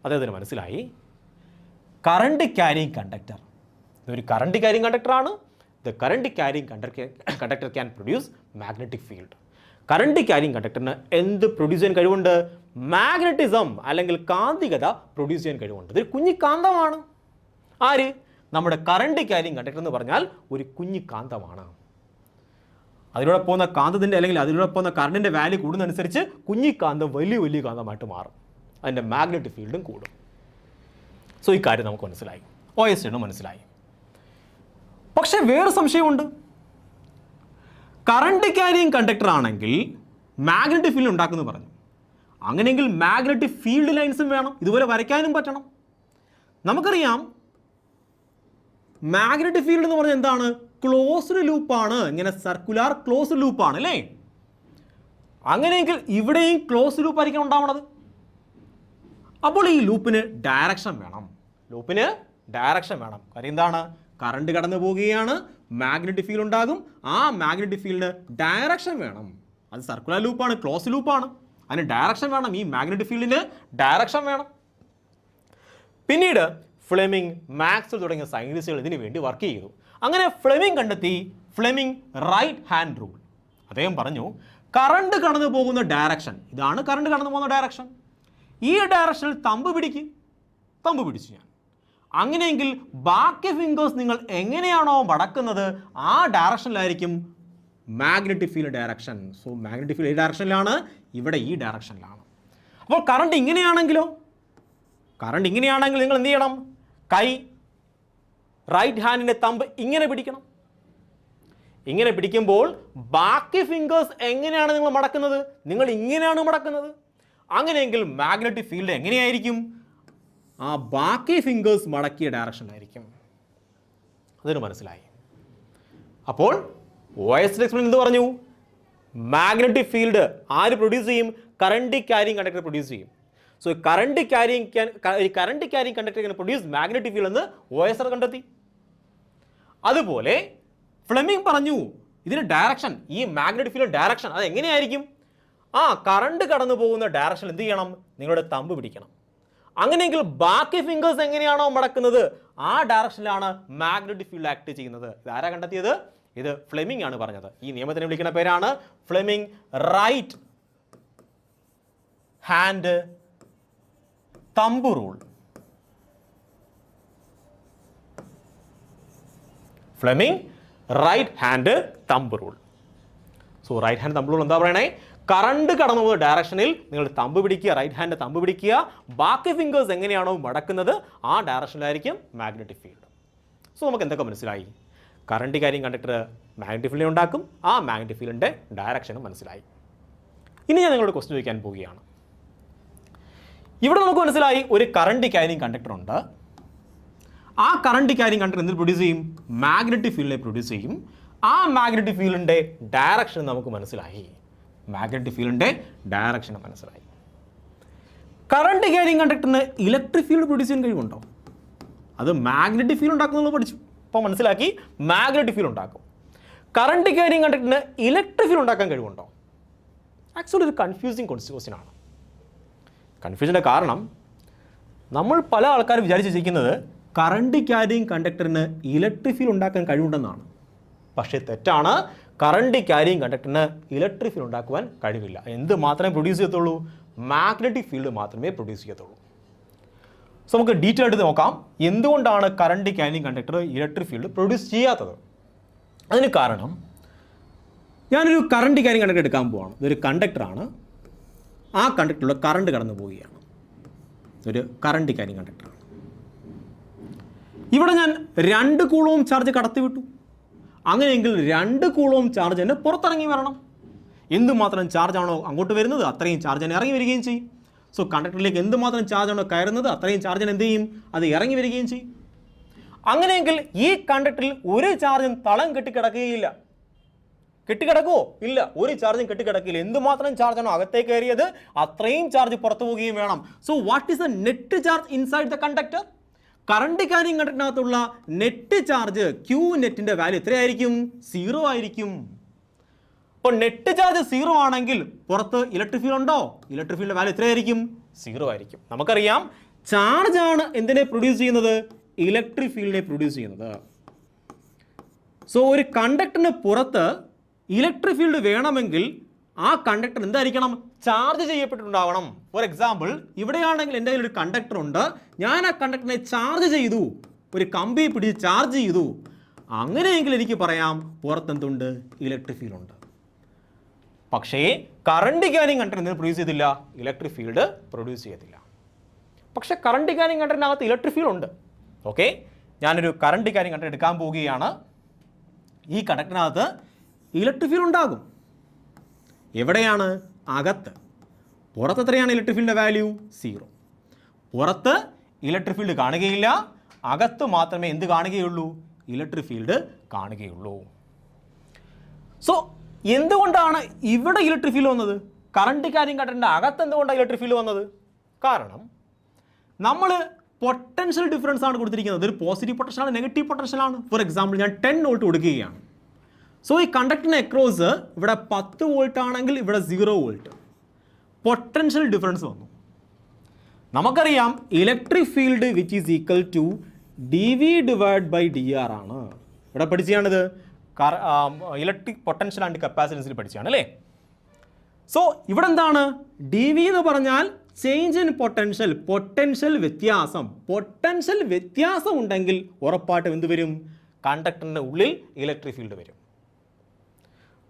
അദ്ദേഹത്തിന് മനസ്സിലായി കറണ്ട് ക്യാരിങ് കണ്ടക്ടർ. ഇതൊരു കറണ്ട് ക്യാരിങ് കണ്ടക്ടറാണ്. The current carrying conductor can produce magnetic field. Current carrying കണ്ടക്ടറിന് എന്ത് പ്രൊഡ്യൂസ് ചെയ്യാൻ കഴിവുണ്ട്? മാഗ്നറ്റിസം അല്ലെങ്കിൽ കാന്തികത പ്രൊഡ്യൂസ് ചെയ്യാൻ കഴിവുണ്ട്. ഇതൊരു കുഞ്ഞി കാന്തമാണ്. ആര്? നമ്മുടെ കറണ്ട് ക്യാരിങ് കണ്ടക്ടർ എന്ന് പറഞ്ഞാൽ ഒരു കുഞ്ഞി കാന്തമാണ്. അതിലൂടെ പോകുന്ന കാന്തത്തിൻ്റെ അല്ലെങ്കിൽ അതിലൂടെ പോകുന്ന കറണ്ടിൻ്റെ വാല്യൂ കൂടുന്നതനുസരിച്ച് കുഞ്ഞി കാന്തം വലിയ വലിയ കാന്തമായിട്ട് മാറും. അതിൻ്റെ മാഗ്നറ്റിക് ഫീൽഡും കൂടും. സോ ഈ കാര്യം നമുക്ക് മനസ്സിലായി, OS മനസ്സിലായി. പക്ഷേ വേറെ സംശയമുണ്ട്. കറണ്ട് ക്യാരിങ് കണ്ടക്ടർ ആണെങ്കിൽ മാഗ്നറ്റിക് ഫീൽഡ് ഉണ്ടാക്കുമെന്ന് പറഞ്ഞു. അങ്ങനെയെങ്കിൽ മാഗ്നറ്റിക് ഫീൽഡ് ലൈൻസും വേണം, ഇതുപോലെ വരയ്ക്കാനും പറ്റണം. നമുക്കറിയാം മാഗ്നറ്റിക് ഫീൽഡ് എന്ന് പറഞ്ഞാൽ എന്താണ്? ക്ലോസ്ഡ് ലൂപ്പാണ്. ഇങ്ങനെ സർക്കുലാർ ക്ലോസ്ഡ് ലൂപ്പാണ് അല്ലേ? അങ്ങനെയെങ്കിൽ ഇവിടെയും ക്ലോസ്ഡ് ലൂപ്പ് ആയിരിക്കും ഉണ്ടാവണത്. അപ്പോൾ ഈ ലൂപ്പിന് ഡയറക്ഷൻ വേണം. കാര്യം എന്താണ്? കറണ്ട് കടന്നു പോവുകയാണ്, മാഗ്നറ്റിക് ഫീൽഡ് ഉണ്ടാകും. ആ മാഗ്നറ്റിക് ഫീൽഡിന് ഡയറക്ഷൻ വേണം. അത് സർക്കുലർ ലൂപ്പാണ്, ക്ലോസ് ലൂപ്പാണ്. അതിന് ഡയറക്ഷൻ വേണം. ഈ മാഗ്നറ്റിക് ഫീൽഡിന് ഡയറക്ഷൻ വേണം. പിന്നീട് ഫ്ലെമിംഗ്, മാക്സ്വെൽ തുടങ്ങിയ സയൻറ്റിസ്റ്റുകൾ ഇതിനു വേണ്ടി വർക്ക് ചെയ്തു. അങ്ങനെ ഫ്ലെമിംഗ് കണ്ടെത്തി ഫ്ലെമിംഗ് റൈറ്റ് ഹാൻഡ് റൂൾ. അദ്ദേഹം പറഞ്ഞു കറണ്ട് കടന്നു പോകുന്ന ഡയറക്ഷൻ ഇതാണ്. കറണ്ട് കടന്നു പോകുന്ന ഡയറക്ഷൻ ഈ ഡയറക്ഷനിൽ തമ്പ് പിടിച്ചു ഞാൻ. അങ്ങനെയെങ്കിൽ ബാക്കി ഫിംഗേഴ്സ് നിങ്ങൾ എങ്ങനെയാണോ മടക്കുന്നത് ആ ഡയറക്ഷനിലായിരിക്കും magnetic field direction. So magnetic field ഈ ഡയറക്ഷനിലാണ്, ഇവിടെ ഈ ഡയറക്ഷനിലാണ്. അപ്പോൾ കറണ്ട് ഇങ്ങനെയാണെങ്കിൽ നിങ്ങൾ എന്ത് ചെയ്യണം? കൈ റൈറ്റ് ഹാൻഡിൻ്റെ തമ്പ് ഇങ്ങനെ പിടിക്കണം. ഇങ്ങനെ പിടിക്കുമ്പോൾ ബാക്കി ഫിംഗേഴ്സ് എങ്ങനെയാണ് നിങ്ങൾ മടക്കുന്നത്? നിങ്ങൾ ഇങ്ങനെയാണ് മടക്കുന്നത്. അങ്ങനെയെങ്കിൽ മാഗ്നറ്റിക് ഫീൽഡ് എങ്ങനെയായിരിക്കും? ആ ബാക്കി ഫിംഗേഴ്സ് മടക്കിയ ഡയറക്ഷനിലായിരിക്കും. അതിന് മനസ്സിലായി. അപ്പോൾ OS എക്സ്പ്ലെയിൻ എന്ത് പറഞ്ഞു? മാഗ്നറ്റിക് ഫീൽഡ് ആര് പ്രൊഡ്യൂസ് ചെയ്യും? കറണ്ട് ക്യാരിങ് കണ്ടക്ടർ പ്രൊഡ്യൂസ് ചെയ്യും. So current carrying conductor can produce magnetic field എന്ന് OS കണ്ടെത്തി. അതുപോലെ ഫ്ലെമിംഗ് പറഞ്ഞു ഇതിന് ഡയറക്ഷൻ, ഈ മാഗ്നറ്റിക് ഫീൽഡ് ഡയറക്ഷൻ അത് എങ്ങനെയായിരിക്കും? ആ കറണ്ട് കടന്നു പോകുന്ന ഡയറക്ഷൻ എന്ത് ചെയ്യണം? നിങ്ങളുടെ തമ്പ് പിടിക്കണം. അങ്ങനെയെങ്കിൽ ബാക്കി ഫിംഗേഴ്സ് എങ്ങനെയാണോ മടക്കുന്നത് ആ ഡയറക്ഷനിലാണ് മാഗ്നറ്റിക് ഫീൽഡ് ആക്ട് ചെയ്യുന്നത്. ഇതാരാ കണ്ടെത്തിയത്? ഇത് ഫ്ലെമിംഗ് ആണ് പറഞ്ഞത്. ഈ നിയമത്തിനെ വിളിക്കുന്ന പേരാണ് Fleming right hand thumb rule. Fleming right hand thumb rule. So right hand thumb rule എന്താ പറയണേ? കറണ്ട് കടന്നു പോകുന്ന ഡയറക്ഷനിൽ നിങ്ങൾ തമ്പ് പിടിക്കുക, റൈറ്റ് ഹാൻഡ് തമ്പ് പിടിക്കുക. ബാക്കി ഫിംഗേഴ്സ് എങ്ങനെയാണോ മടക്കുന്നത് ആ ഡയറക്ഷനിലായിരിക്കും മാഗ്നറ്റിക് ഫീൽഡ്. സോ നമുക്ക് എന്തൊക്കെ മനസ്സിലായി? Current carrying conductor magnetic field ഉണ്ടാക്കും, ആ മാഗ്നറ്റിക് ഫീൽഡിൻ്റെ ഡയറക്ഷനും മനസ്സിലായി. ഇനി ഞാൻ നിങ്ങളോട് ക്വസ്റ്റ്യൻ ചോദിക്കാൻ പോവുകയാണ്. ഇവിടെ നമുക്ക് മനസ്സിലായി ഒരു കറണ്ട് ക്യാരിങ് കണ്ടക്ടർ ഉണ്ട്. ആ കറണ്ട് ക്യാരിങ് കണ്ടക്ടർ എന്തിൽ പ്രൊഡ്യൂസ് ചെയ്യും? മാഗ്നറ്റിക് ഫീൽഡിനെ പ്രൊഡ്യൂസ് ചെയ്യും. ആ മാഗ്നറ്റിക് ഫീൽഡിൻ്റെ ഡയറക്ഷൻ നമുക്ക് മനസ്സിലായി. കറണ്ട് ക്യാരിങ് കണ്ടക്ടറിന് ഇലക്ട്രിക് ഫീൽഡ് പ്രൊഡ്യൂസ് ചെയ്യാൻ കഴിവുണ്ടോ? അത് മാഗ്നറ്റിക് ഫീൽഡ് ഉണ്ടാക്കുന്നത് പഠിച്ചു. അപ്പോൾ മനസ്സിലാക്കി മാഗ്നറ്റിക് ഫീൽഡ് ഉണ്ടാക്കും. കറണ്ട് ക്യാരിങ് കണ്ടക്ടറിന് ഇലക്ട്രിക് ഫീൽഡ് ഉണ്ടാക്കാൻ കഴിവുണ്ടോ? ആക്ച്വലി ഒരു കൺഫ്യൂസിങ് ക്വസ്റ്റ്യൻ ആണ്. കൺഫ്യൂഷൻ്റെ കാരണം നമ്മൾ പല ആൾക്കാരും വിചാരിച്ചിരിക്കുന്നത് കറണ്ട് ക്യാരിങ് കണ്ടക്ടറിന് ഇലക്ട്രിക് ഫീൽഡ് ഉണ്ടാക്കാൻ കഴിവുണ്ടെന്നാണ്. പക്ഷേ തെറ്റാണ്. കറണ്ട് ക്യാരിങ് കണ്ടക്ടറിന് ഇലക്ട്രിക് ഫീൽഡ് ഉണ്ടാക്കുവാൻ കഴിവില്ല. എന്ത് മാത്രമേ പ്രൊഡ്യൂസ് ചെയ്യത്തുള്ളൂ? മാഗ്നറ്റിക് ഫീൽഡ് മാത്രമേ പ്രൊഡ്യൂസ് ചെയ്യത്തുള്ളൂ. സോ നമുക്ക് ഡീറ്റെയിൽ ആയിട്ട് നോക്കാം എന്തുകൊണ്ടാണ് current carrying conductor electric field produce ചെയ്യാത്തത്. അതിന് കാരണം ഞാനൊരു കറണ്ട് ക്യാരിങ് കണ്ടക്ടർ എടുക്കാൻ പോവാണ്. ഇതൊരു കണ്ടക്ടറാണ്. ആ കണ്ടക്ടറിലൂടെ കറണ്ട് കടന്നു പോവുകയാണ്. ഒരു കറണ്ട് ക്യാരിങ് കണ്ടക്ടറാണ്. ഇവിടെ ഞാൻ 2 കൂളോം ചാർജ് കടത്തി വിട്ടു. അങ്ങനെയെങ്കിൽ 2 കൂളോം ചാർജ് തന്നെ പുറത്തിറങ്ങി വരണം. എന്തുമാത്രം ചാർജാണോ അങ്ങോട്ട് വരുന്നത് അത്രയും ചാർജ് തന്നെ ഇറങ്ങി വരികയും ചെയ്യും. സോ കണ്ടക്ടറിലേക്ക് എന്തുമാത്രം ചാർജാണോ കയറുന്നത് അത്രയും ചാർജ് എന്ത് ചെയ്യും? അത് ഇറങ്ങി വരികയും ചെയ്യും. അങ്ങനെയെങ്കിൽ ഈ കണ്ടക്ടറിൽ ഒരു ചാർജും തളം കെട്ടിക്കിടക്കുകയില്ല. കെട്ടിക്കിടക്കുമോ? ഇല്ല, ഒരു ചാർജും കെട്ടിക്കിടക്കില്ല. എന്തുമാത്രം ചാർജാണോ അകത്തേക്ക് കയറിയത് അത്രയും ചാർജ് പുറത്തു പോവുകയും വേണം. So what is the net charge inside the conductor? Current carrying കണ്ടക്ടറിനകത്തുള്ള നെറ്റ് ചാർജ് Q നെറ്റിൻ്റെ വാല്യൂ എത്രയായിരിക്കും? 0 ആയിരിക്കും. അപ്പോൾ നെറ്റ് ചാർജ് 0 ആണെങ്കിൽ പുറത്ത് ഇലക്ട്രിക് ഫീൽഡ് ഉണ്ടോ? ഇലക്ട്രിക് ഫീൽഡിൻ്റെ വാല്യൂ എത്രയായിരിക്കും? 0 ആയിരിക്കും. നമുക്കറിയാം ചാർജാണ് എന്തിനെ പ്രൊഡ്യൂസ് ചെയ്യുന്നത്? ഇലക്ട്രിക് ഫീൽഡിനെ പ്രൊഡ്യൂസ് ചെയ്യുന്നത്. സോ ഒരു കണ്ടക്ടറിന് പുറത്ത് ഇലക്ട്രിക് ഫീൽഡ് വേണമെങ്കിൽ ആ കണ്ടക്ടർ എന്തായിരിക്കണം? ചാർജ് ചെയ്യപ്പെട്ടിട്ടുണ്ടാവണം. ഫോർ എക്സാമ്പിൾ, ഇവിടെയാണെങ്കിൽ എൻ്റെ കയ്യിൽ ഒരു കണ്ടക്ടർ ഉണ്ട്, ഞാൻ ആ കണ്ടക്ടറിനെ ചാർജ് ചെയ്തു, ഒരു കമ്പി പിടിച്ച് ചാർജ് ചെയ്തു, അങ്ങനെയെങ്കിൽ എനിക്ക് പറയാം പുറത്തെന്തുണ്ട്? ഇലക്ട്രിക് ഫീൽഡ് ഉണ്ട്. പക്ഷേ കറണ്ട് ക്യാരിങ് കണ്ടക്ടർ എന്തിനു പ്രൊഡ്യൂസ് ചെയ്തില്ല? ഇലക്ട്രിക് ഫീൽഡ് പ്രൊഡ്യൂസ് ചെയ്തില്ല. പക്ഷേ കറണ്ട് ക്യാരിങ് കണ്ടക്ടറിനകത്ത് ഇലക്ട്രിക് ഫീൽഡ് ഉണ്ട്. ഓക്കെ, ഞാനൊരു കറണ്ട് ക്യാരിങ് കണ്ടക്ടർ എടുക്കാൻ പോവുകയാണ്. ഈ കണ്ടക്ടറിനകത്ത് ഇലക്ട്രിക് ഫീൽഡ് ഉണ്ടാകും. എവിടെയാണ്? അകത്ത്. പുറത്ത് എത്രയാണ് ഇലക്ട്രിക് ഫീൽഡിൻ്റെ വാല്യൂ? 0. പുറത്ത് ഇലക്ട്രിക് ഫീൽഡ് കാണുകയില്ല, അകത്ത് മാത്രമേ എന്ത് കാണുകയുള്ളൂ? ഇലക്ട്രിക് ഫീൽഡ് കാണുകയുള്ളൂ. സോ എന്തുകൊണ്ടാണ് ഇവിടെ ഇലക്ട്രിക് ഫീൽഡ് വന്നത്? കറണ്ട് ക്യാരിങ് കണ്ടക്ടറിൻ്റെ അകത്ത് എന്തുകൊണ്ടാണ് ഇലക്ട്രിക് ഫീൽഡ് വന്നത്? കാരണം നമ്മൾ പൊട്ടൻഷ്യൽ ഡിഫറൻസ് ആണ് കൊടുത്തിരിക്കുന്നത്. ഒരു പോസിറ്റീവ് പൊട്ടൻഷ്യലാണ്, നെഗറ്റീവ് പൊട്ടൻഷ്യലാണ്. ഫോർ എക്സാമ്പിൾ, ഞാൻ 10 വോൾട്ട് കൊടുക്കുകയാണ്. സോ ഈ കണ്ടക്ടറിന് അക്രോസ് ഇവിടെ 10 വോൾട്ട് ആണെങ്കിൽ ഇവിടെ 0 വോൾട്ട്. പൊട്ടൻഷ്യൽ ഡിഫറൻസ് വന്നു. നമുക്കറിയാം electric field which is equal to dV divide by dr ആണ്. ഇവിടെ പഠിച്ചാണിത് ഇലക്ട്രിക് പൊട്ടൻഷ്യൽ ആൻഡ് കപ്പാസിറ്റൻസിൽ പഠിച്ചാണ് അല്ലേ? സോ ഇവിടെ എന്താണ്? dV എന്ന് പറഞ്ഞാൽ ചേഞ്ച് ഇൻ പൊട്ടൻഷ്യൽ, പൊട്ടൻഷ്യൽ വ്യത്യാസം. പൊട്ടൻഷ്യൽ വ്യത്യാസം ഉണ്ടെങ്കിൽ ഉറപ്പായിട്ടും എന്ത് വരും? കണ്ടക്ടറിൻ്റെ ഉള്ളിൽ ഇലക്ട്രിക് ഫീൽഡ് വരും.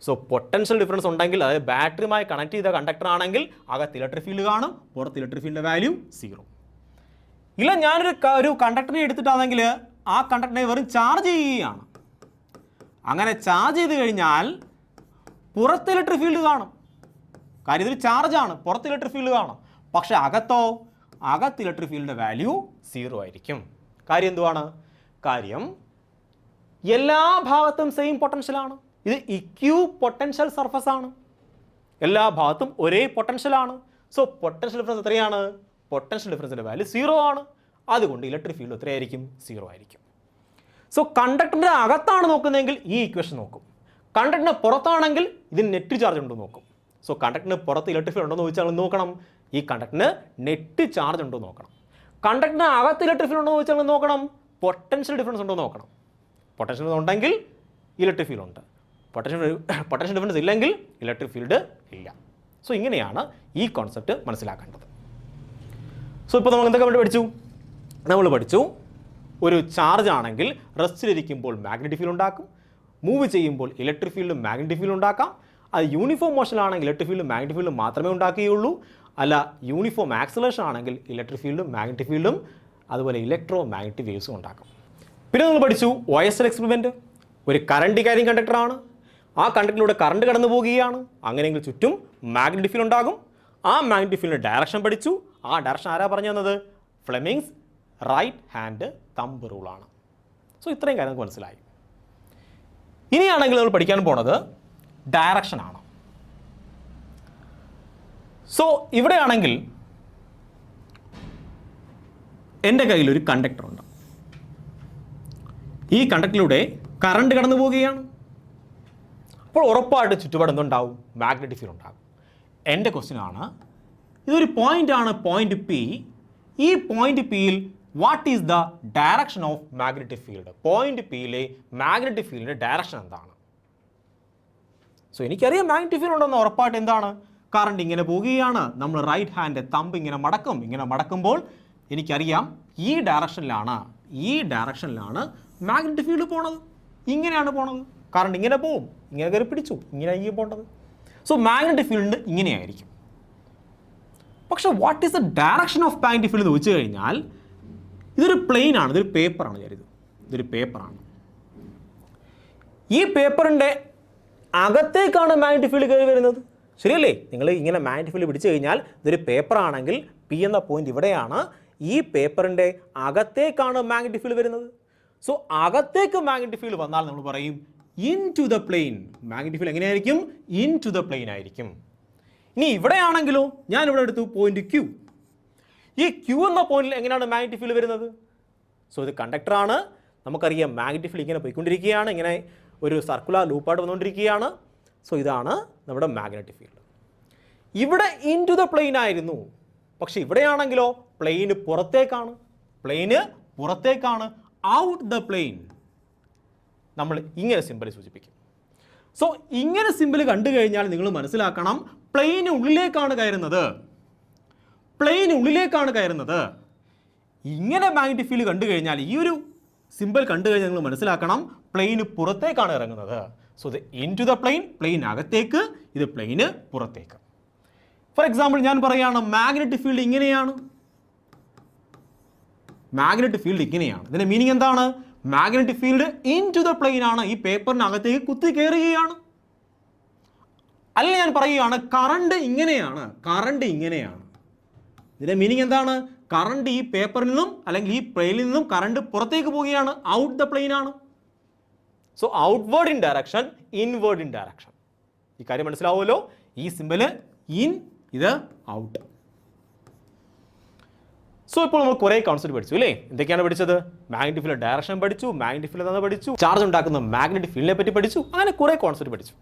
സോ പൊട്ടൻഷ്യൽ ഡിഫറൻസ് ഉണ്ടെങ്കിൽ, അതായത് ബാറ്ററിയുമായി കണക്ട് ചെയ്ത കണ്ടക്ടർ ആണെങ്കിൽ അകത്ത് ഇലക്ട്രിക് ഫീൽഡ് കാണും, പുറത്ത് ഇലക്ട്രിക് ഫീൽഡിൻ്റെ വാല്യൂ 0. ഇല്ല, ഞാനൊരു കണ്ടക്ടറിനെ എടുത്തിട്ടാണെങ്കിൽ ആ കണ്ടക്ടറിനെ വെറും ചാർജ് ചെയ്യുകയാണ്. അങ്ങനെ ചാർജ് ചെയ്ത് കഴിഞ്ഞാൽ പുറത്ത് ഇലക്ട്രിക് ഫീൽഡ് കാണും. കാര്യം ഇതൊരു ചാർജാണ്, പുറത്ത് ഇലക്ട്രിക് ഫീൽഡ് കാണും. പക്ഷേ അകത്തോ? അകത്ത് ഇലക്ട്രിക് ഫീൽഡിൻ്റെ വാല്യൂ 0 ആയിരിക്കും. കാര്യം എന്തുവാണ്? കാര്യം എല്ലാ ഭാഗത്തും സെയിം പൊട്ടൻഷ്യലാണ്. ഇത് ഇക്യൂ പൊട്ടൻഷ്യൽ സർഫസ് ആണ്. എല്ലാ ഭാഗത്തും ഒരേ പൊട്ടൻഷ്യലാണ്. സോ പൊട്ടൻഷ്യൽ ഡിഫറൻസ് എത്രയാണ്? പൊട്ടൻഷ്യൽ ഡിഫറൻസിൻ്റെ വാല്യൂ 0 ആണ്. അതുകൊണ്ട് ഇലക്ട്രിക് ഫീൽഡ് എത്രയായിരിക്കും? 0 ആയിരിക്കും. സോ കണ്ടക്ടറിൻ്റെ അകത്താണ് നോക്കുന്നതെങ്കിൽ ഈ ഇക്വേഷൻ നോക്കും. കണ്ടക്ടറിന് പുറത്താണെങ്കിൽ ഇതിന് നെറ്റ് ചാർജ് ഉണ്ടോ നോക്കും. സോ കണ്ടക്ടറിന് പുറത്ത് ഇലക്ട്രിക് ഫീൽഡ് ഉണ്ടോ എന്ന് ചോദിച്ചാൽ നോക്കണം, ഈ കണ്ടക്ടറിന് നെറ്റ് ചാർജ് ഉണ്ടോ നോക്കണം. കണ്ടക്ടറിന് അകത്ത് ഇലക്ട്രിക് ഫീൽഡ് ഉണ്ടോ എന്ന് ചോദിച്ചാൽ നോക്കണം, പൊട്ടൻഷ്യൽ ഡിഫറൻസ് ഉണ്ടോ നോക്കണം. പൊട്ടൻഷ്യൽ ഉണ്ടെങ്കിൽ ഇലക്ട്രിക് ഫീൽഡ് ഉണ്ട്, പൊട്ടൻഷ്യൽ ഡിഫറൻസ് ഇല്ലെങ്കിൽ ഇലക്ട്രിക് ഫീൽഡ് ഇല്ല. സോ ഇങ്ങനെയാണ് ഈ കോൺസെപ്റ്റ് മനസ്സിലാക്കേണ്ടത്. സോ ഇപ്പോൾ നമ്മൾ എന്തൊക്കെ പഠിച്ചു? നമ്മൾ പഠിച്ചു ഒരു ചാർജ് ആണെങ്കിൽ റെസ്റ്റിലിരിക്കുമ്പോൾ മാഗ്നറ്റിക് ഫീൽഡ് ഉണ്ടാക്കും, മൂവ് ചെയ്യുമ്പോൾ ഇലക്ട്രിക് ഫീൽഡ് മാഗ്നറ്റിക് ഫീൽഡ് ഉണ്ടാക്കാം. അത് യൂണിഫോം മോഷൻ ആണെങ്കിൽ ഇലക്ട്രിക് ഫീൽഡ് മാഗ്നറ്റിക് ഫീൽഡ് മാത്രമേ ഉണ്ടാക്കുകയുള്ളൂ. അല്ല യൂണിഫോം ആക്സലേഷൻ ആണെങ്കിൽ ഇലക്ട്രിക് ഫീൽഡും മാഗ്നറ്റിക് ഫീൽഡും അതുപോലെ ഇലക്ട്രോ മാഗ്നറ്റിക് വേവ്സും ഉണ്ടാക്കും. പിന്നെ നമ്മൾ പഠിച്ചു OSL എക്സ്പെരിമെൻറ്റ്. ഒരു കറണ്ട് ക്യാരിങ് കണ്ടക്ടറാണ്, ആ കണ്ടക്ടറിലൂടെ കറണ്ട് കടന്നു പോവുകയാണ്. അങ്ങനെയെങ്കിൽ ചുറ്റും മാഗ്നറ്റിക് ഫീൽഡ് ഉണ്ടാകും. ആ മാഗ്നറ്റിക് ഫീൽഡിൻ്റെ ഡയറക്ഷൻ പഠിച്ചു. ആ ഡയറക്ഷൻ ആരാ പറഞ്ഞു തന്നത്? ഫ്ലെമിങ്സ് റൈറ്റ് ഹാൻഡ് തമ്പ് റൂളാണ്. സോ ഇത്രയും കാര്യം നമുക്ക് മനസ്സിലായി. ഇനിയാണെങ്കിൽ നമ്മൾ പഠിക്കാൻ പോണത് ഡയറക്ഷനാണ്. സോ ഇവിടെയാണെങ്കിൽ എൻ്റെ കയ്യിലൊരു കണ്ടക്ടറുണ്ട്. ഈ കണ്ടക്ടറിലൂടെ കറണ്ട് കടന്നു പോവുകയാണ്. അപ്പോൾ ഉറപ്പായിട്ട് ചുറ്റുപാട് എന്തുണ്ടാവും? മാഗ്നറ്റിക് ഫീൽഡ് ഉണ്ടാകും. എൻ്റെ ക്വസ്റ്റ്യൻ ആണ്, ഇതൊരു പോയിൻ്റാണ്, പോയിന്റ് P. ഈ പോയിന്റ് Pയിൽ what is the direction of magnetic field? Point Pയിലെ മാഗ്നറ്റിക് ഫീൽഡിൻ്റെ ഡയറക്ഷൻ എന്താണ്? സോ എനിക്കറിയാം മാഗ്നറ്റിക് ഫീൽഡ് ഉണ്ടെന്ന്. ഉറപ്പായിട്ട് എന്താണ്? കറണ്ട് ഇങ്ങനെ പോവുകയാണ്, നമ്മൾ റൈറ്റ് ഹാൻഡ് തമ്പ് ഇങ്ങനെ മടക്കും. ഇങ്ങനെ മടക്കുമ്പോൾ എനിക്കറിയാം ഈ ഡയറക്ഷനിലാണ് മാഗ്നറ്റിക് ഫീൽഡ് പോണത്. ഇങ്ങനെയാണ് പോണത്. കറണ്ട് ഇങ്ങനെ പോവും, ഇങ്ങനെ കയറി പിടിച്ചു, ഇങ്ങനെയായിരിക്കും പോകേണ്ടത്. സോ മാഗ്നറ്റിക് ഫീൽഡ് ഇങ്ങനെയായിരിക്കും. പക്ഷേ what is the direction of magnetic field എന്ന് ചോദിച്ചു കഴിഞ്ഞാൽ, ഇതൊരു പ്ലെയിൻ ആണ്, ഇതൊരു പേപ്പറാണ്. ഇതൊരു പേപ്പറാണ്. ഈ പേപ്പറിൻ്റെ അകത്തേക്കാണ് മാഗ്നറ്റിക് ഫീൽഡ് കയറി വരുന്നത്. ശരിയല്ലേ? നിങ്ങൾ ഇങ്ങനെ മാഗ്നറ്റിക് ഫീൽഡ് പിടിച്ചു കഴിഞ്ഞാൽ ഇതൊരു പേപ്പറാണെങ്കിൽ P എന്ന പോയിന്റ് ഇവിടെയാണ്. ഈ പേപ്പറിൻ്റെ അകത്തേക്കാണ് മാഗ്നറ്റിക് ഫീൽഡ് വരുന്നത്. സോ അകത്തേക്ക് മാഗ്നറ്റിക് ഫീൽഡ് വന്നാൽ നമ്മൾ പറയും into the plane. Magnetic field എങ്ങനെയായിരിക്കും? ഇൻ ടു ദ പ്ലെയിൻ ആയിരിക്കും. ഇനി ഇവിടെയാണെങ്കിലോ, ഞാൻ ഇവിടെ എടുത്തു പോയിന്റ് Q. ഈ Q എന്ന പോയിന്റിൽ എങ്ങനെയാണ് മാഗ്നറ്റിക് ഫീൽഡ് വരുന്നത്? സോ ഇത് കണ്ടക്ടറാണ്. നമുക്കറിയാം മാഗ്നറ്റിക് ഫീൽഡ് ഇങ്ങനെ പോയിക്കൊണ്ടിരിക്കുകയാണ്, ഇങ്ങനെ ഒരു സർക്കുലർ ലൂപ്പായിട്ട് വന്നുകൊണ്ടിരിക്കുകയാണ്. സോ ഇതാണ് നമ്മുടെ മാഗ്നറ്റിക് ഫീൽഡ്. ഇവിടെ ഇൻ ടു ദ പ്ലെയിൻ ആയിരുന്നു. പക്ഷേ ഇവിടെയാണെങ്കിലോ പ്ലെയിന് പുറത്തേക്കാണ്. പ്ലെയിന് പുറത്തേക്കാണ്. Out the plain. നമ്മൾ ഇങ്ങനെ സിമ്പിൾ സൂചിപ്പിക്കും. സോ ഇങ്ങനെ സിമ്പിൾ കണ്ടു കഴിഞ്ഞാൽ നിങ്ങൾ മനസ്സിലാക്കണം പ്ലെയിന് ഉള്ളിലേക്കാണ് കയറുന്നത്. പ്ലെയിന് ഉള്ളിലേക്കാണ് കയറുന്നത്. ഇങ്ങനെ മാഗ്നറ്റിക് ഫീൽഡ് കണ്ടു കഴിഞ്ഞാൽ, ഈ ഒരു സിമ്പിൾ കണ്ടു കഴിഞ്ഞാൽ നിങ്ങൾ മനസ്സിലാക്കണം പ്ലെയിന് പുറത്തേക്കാണ് ഇറങ്ങുന്നത്. സോ ഇത് into the plane, plane അകത്തേക്ക്, ഇത് പ്ലെയിന് പുറത്തേക്ക്. ഫോർ എക്സാമ്പിൾ ഞാൻ പറയുകയാണ് മാഗ്നറ്റിക് ഫീൽഡ് ഇങ്ങനെയാണ്. മാഗ്നറ്റിക് ഫീൽഡ് ഇങ്ങനെയാണ്. ഇതിന്റെ മീനിങ് എന്താണ്? Magnetic field into the plane ആണ്, ഈ പേപ്പറിനകത്തേക്ക് കുത്തി കയറുകയാണ്. അല്ലെങ്കിൽ ഞാൻ പറയുകയാണ് കറണ്ട് ഇങ്ങനെയാണ്. കറണ്ട് ഇങ്ങനെയാണ്. ഇതിന്റെ മീനിങ് എന്താണ്? കറണ്ട് ഈ പേപ്പറിൽ നിന്നും അല്ലെങ്കിൽ ഈ പ്ലെയിനിൽ നിന്നും കറണ്ട് പുറത്തേക്ക് പോവുകയാണ്. ഔട്ട് ദ പ്ലെയിൻ ആണ്. So outward in direction, inward in direction. ഈ കാര്യം മനസ്സിലാവുമല്ലോ. ഈ സിമ്പല് ഇൻ, ഇത് ഔട്ട്. സോ ഇപ്പോൾ നമ്മൾ കുറേ കോൺസെപ്റ്റ് പഠിച്ചു അല്ലേ? എന്തൊക്കെയാണ് പഠിച്ചത്? മാഗ്നറ്റിക് ഫീൽഡ് ഡയറക്ഷൻ പഠിച്ചു, മാഗ്നറ്റിക് ഫീൽഡ് എന്താണെന്ന് പഠിച്ചു, ചാർജ് ഉണ്ടാക്കുന്ന മാഗ്നറ്റിക് ഫീൽഡിനെ പറ്റി പഠിച്ചു. അങ്ങനെ കുറേ കോൺസെപ്റ്റ് പഠിച്ചു.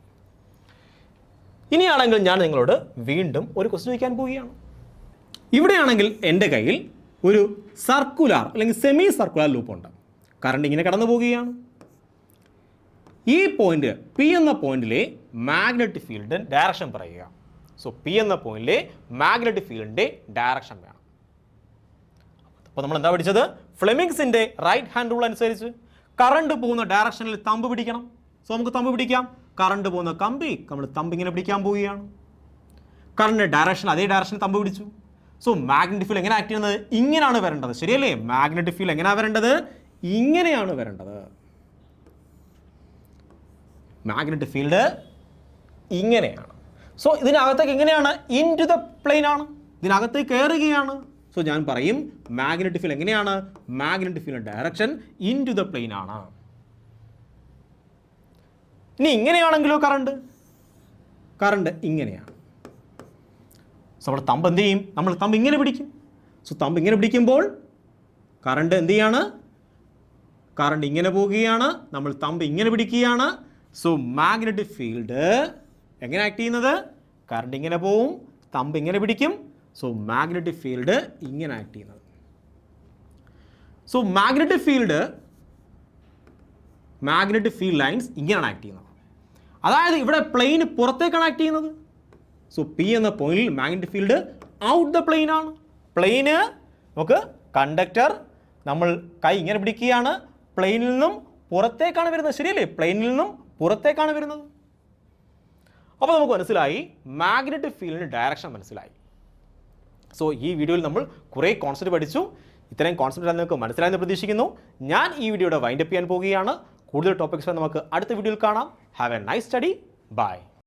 ഇനിയാണെങ്കിൽ ഞാൻ നിങ്ങളോട് വീണ്ടും ഒരു ക്വസ്റ്റ്യൻ ചോദിക്കാൻ പോവുകയാണ്. ഇവിടെയാണെങ്കിൽ എൻ്റെ കയ്യിൽ ഒരു സർക്കുലാർ അല്ലെങ്കിൽ സെമി സർക്കുലാർ ലൂപ്പ് ഉണ്ട്. കറണ്ട് ഇങ്ങനെ കടന്നു പോവുകയാണ്. ഈ പോയിന്റ് പി എന്ന പോയിന്റിലെ മാഗ്നറ്റിക് ഫീൽഡ് ഡയറക്ഷൻ പറയുക. സോ പി എന്ന പോയിന്റിലെ മാഗ്നറ്റിക് ഫീൽഡിന്റെ ഡയറക്ഷൻ വേണം. അപ്പോൾ നമ്മൾ എന്താ പഠിച്ചത്? ഫ്ലെമിങ്സിന്റെ റൈറ്റ് ഹാൻഡ് റൂൾ അനുസരിച്ച് കറണ്ട് പോകുന്ന ഡയറക്ഷനിൽ തമ്പ് പിടിക്കണം. സോ നമുക്ക് തമ്പ് പിടിക്കാം. കറണ്ട് പോകുന്ന കമ്പി നമ്മൾ തമ്പ് ഇങ്ങനെ പിടിക്കാൻ പോവുകയാണ്. കറണ്ട് ഡയറക്ഷൻ അതേ ഡയറക്ഷനിൽ തമ്പ് പിടിച്ചു. സോ മാഗ്നറ്റിക് ഫീൽഡ് എങ്ങനെ ആക്ട് ചെയ്യുന്നത്? ഇങ്ങനെയാണ് വരേണ്ടത്. ശരിയല്ലേ? മാഗ്നറ്റിക് ഫീൽഡ് എങ്ങനെയാണ് വരേണ്ടത്? ഇങ്ങനെയാണ് വരേണ്ടത്. മാഗ്നറ്റിക് ഫീൽഡ് ഇങ്ങനെയാണ്. സോ ഇതിനകത്തേക്ക് എങ്ങനെയാണ്? ഇൻ ടു ദ പ്ലെയിൻ ആണ്. ഇതിനകത്തേക്ക് കയറുകയാണ്. സോ ഞാൻ പറയും മാഗ്നറ്റിക് ഫീൽഡ് എങ്ങനെയാണ്? Magnetic field direction into the plane ആണ്. ഇനി ഇങ്ങനെയാണെങ്കിലോ കറണ്ട് ഇങ്ങനെയാണ്. സോ നമ്മൾ തമ്പ് എന്ത് ചെയ്യും? നമ്മൾ തമ്പ് ഇങ്ങനെ പിടിക്കും. സോ തമ്പ് ഇങ്ങനെ പിടിക്കുമ്പോൾ കറണ്ട് എന്ത് ചെയ്യാണ്? കറണ്ട് ഇങ്ങനെ പോവുകയാണ്. നമ്മൾ തമ്പ് ഇങ്ങനെ പിടിക്കുകയാണ്. സോ മാഗ്നറ്റിക് ഫീൽഡ് എങ്ങനെ ആക്ട് ചെയ്യുന്നത്? കറണ്ട് ഇങ്ങനെ പോവും, തമ്പ് ഇങ്ങനെ പിടിക്കും. സോ മാഗ്നറ്റിക് ഫീൽഡ് ഇങ്ങനെ ആക്ട് ചെയ്യുന്നത്. സോ മാഗ്നറ്റിക് ഫീൽഡ് ലൈൻസ് ഇങ്ങനെയാണ് ആക്ട് ചെയ്യുന്നത്. അതായത് ഇവിടെ പ്ലെയിന് പുറത്തേക്കാണ് ആക്ട് ചെയ്യുന്നത്. സോ പി എന്ന പോയിന്റിൽ magnetic field out the plane ആണ്. പ്ലെയിന് നമുക്ക് കണ്ടക്ടർ നമ്മൾ കൈ ഇങ്ങനെ പിടിക്കുകയാണ്. പ്ലെയിനിൽ നിന്നും പുറത്തേക്കാണ് വരുന്നത്. ശരിയല്ലേ? പ്ലെയിനിൽ നിന്നും പുറത്തേക്കാണ് വരുന്നത്. അപ്പോൾ നമുക്ക് മനസ്സിലായി മാഗ്നറ്റിക് ഫീൽഡിൻ്റെ ഡയറക്ഷൻ മനസ്സിലായി. സോ ഈ വീഡിയോയിൽ നമ്മൾ കുറേ കോൺസെപ്റ്റ് പഠിച്ചു. ഇത്രയും കോൺസെപ്റ്റ് നിങ്ങൾക്ക് മനസ്സിലായെന്ന് പ്രതീക്ഷിക്കുന്നു. ഞാൻ ഈ വീഡിയോയുടെ വൈൻഡപ്പ് ചെയ്യാൻ പോവുകയാണ്. കൂടുതൽ ടോപ്പിക്സ് നമുക്ക് അടുത്ത വീഡിയോയിൽ കാണാം. Have a nice study. By.